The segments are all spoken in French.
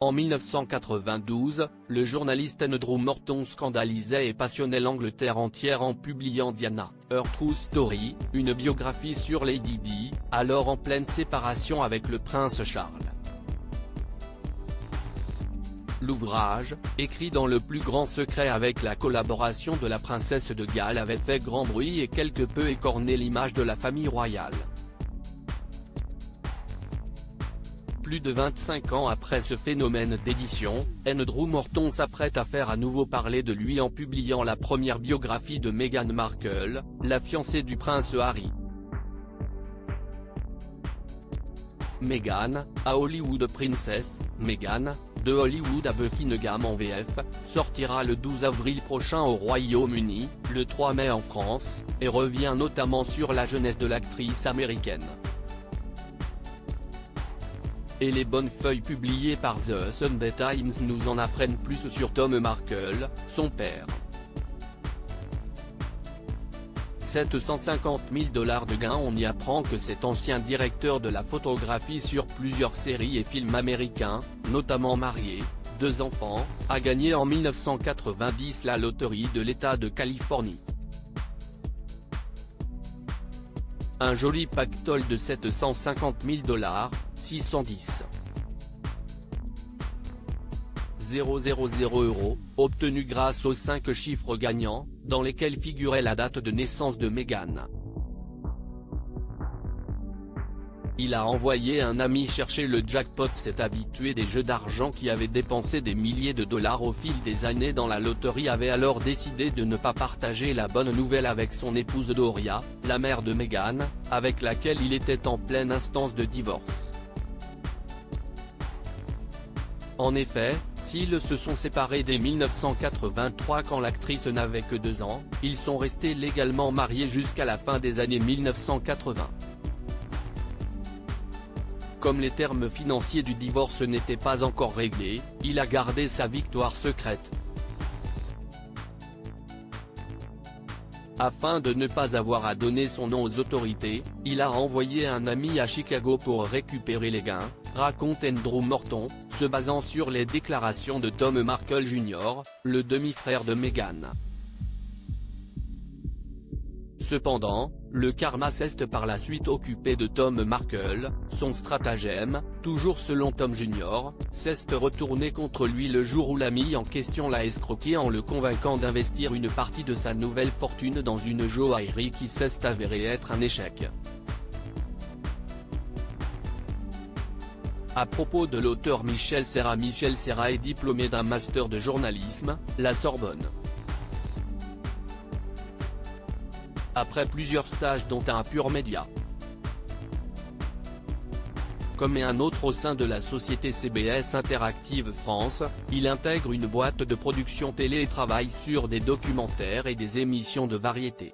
En 1992, le journaliste Andrew Morton scandalisait et passionnait l'Angleterre entière en publiant Diana, Her True Story, une biographie sur Lady Di, alors en pleine séparation avec le prince Charles. L'ouvrage, écrit dans le plus grand secret avec la collaboration de la princesse de Galles, avait fait grand bruit et quelque peu écorné l'image de la famille royale. Plus de 25 ans après ce phénomène d'édition, Andrew Morton s'apprête à faire à nouveau parler de lui en publiant la première biographie de Meghan Markle, la fiancée du prince Harry. Meghan, à Hollywood Princess, Meghan, de Hollywood à Buckingham en VF, sortira le 12 avril prochain au Royaume-Uni, le 3 mai en France, et revient notamment sur la jeunesse de l'actrice américaine. Et les bonnes feuilles publiées par The Sunday Times nous en apprennent plus sur Tom Markle, son père. 750 000 $ de gains. On y apprend que cet ancien directeur de la photographie sur plusieurs séries et films américains, notamment marié, 2 enfants, a gagné en 1990 la loterie de l'État de Californie. Un joli pactole de 750 000 $, 610 000 €, obtenu grâce aux 5 chiffres gagnants, dans lesquels figurait la date de naissance de Meghan. Il a envoyé un ami chercher le jackpot. Cet habitué des jeux d'argent qui avait dépensé des milliers de dollars au fil des années dans la loterie avait alors décidé de ne pas partager la bonne nouvelle avec son épouse Doria, la mère de Meghan, avec laquelle il était en pleine instance de divorce. En effet, s'ils se sont séparés dès 1983 quand l'actrice n'avait que 2 ans, ils sont restés légalement mariés jusqu'à la fin des années 1980. Comme les termes financiers du divorce n'étaient pas encore réglés, il a gardé sa victoire secrète. Afin de ne pas avoir à donner son nom aux autorités, il a envoyé un ami à Chicago pour récupérer les gains, raconte Andrew Morton, se basant sur les déclarations de Tom Markle Jr., le demi-frère de Meghan. Cependant, le karma s'est par la suite occupé de Tom Markle, son stratagème, toujours selon Tom Jr., s'est retourné contre lui le jour où l'ami en question l'a escroqué en le convainquant d'investir une partie de sa nouvelle fortune dans une joaillerie qui s'est avérée être un échec. À propos de l'auteur Michel Serra est diplômé d'un master de journalisme, la Sorbonne. Après plusieurs stages dont un à Pure Média, comme et un autre au sein de la société CBS Interactive France, il intègre une boîte de production télé et travaille sur des documentaires et des émissions de variété.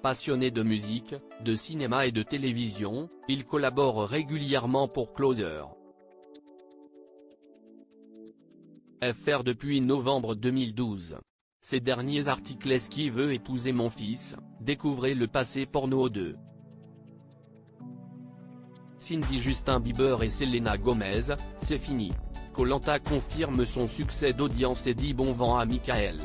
Passionné de musique, de cinéma et de télévision, il collabore régulièrement pour Closer FR depuis novembre 2012. Ces derniers articles: Est-ce qui veut épouser mon fils, découvrez le passé porno de Cindy, Justin Bieber et Selena Gomez, c'est fini. Koh Lanta confirme son succès d'audience et dit bon vent à Michael.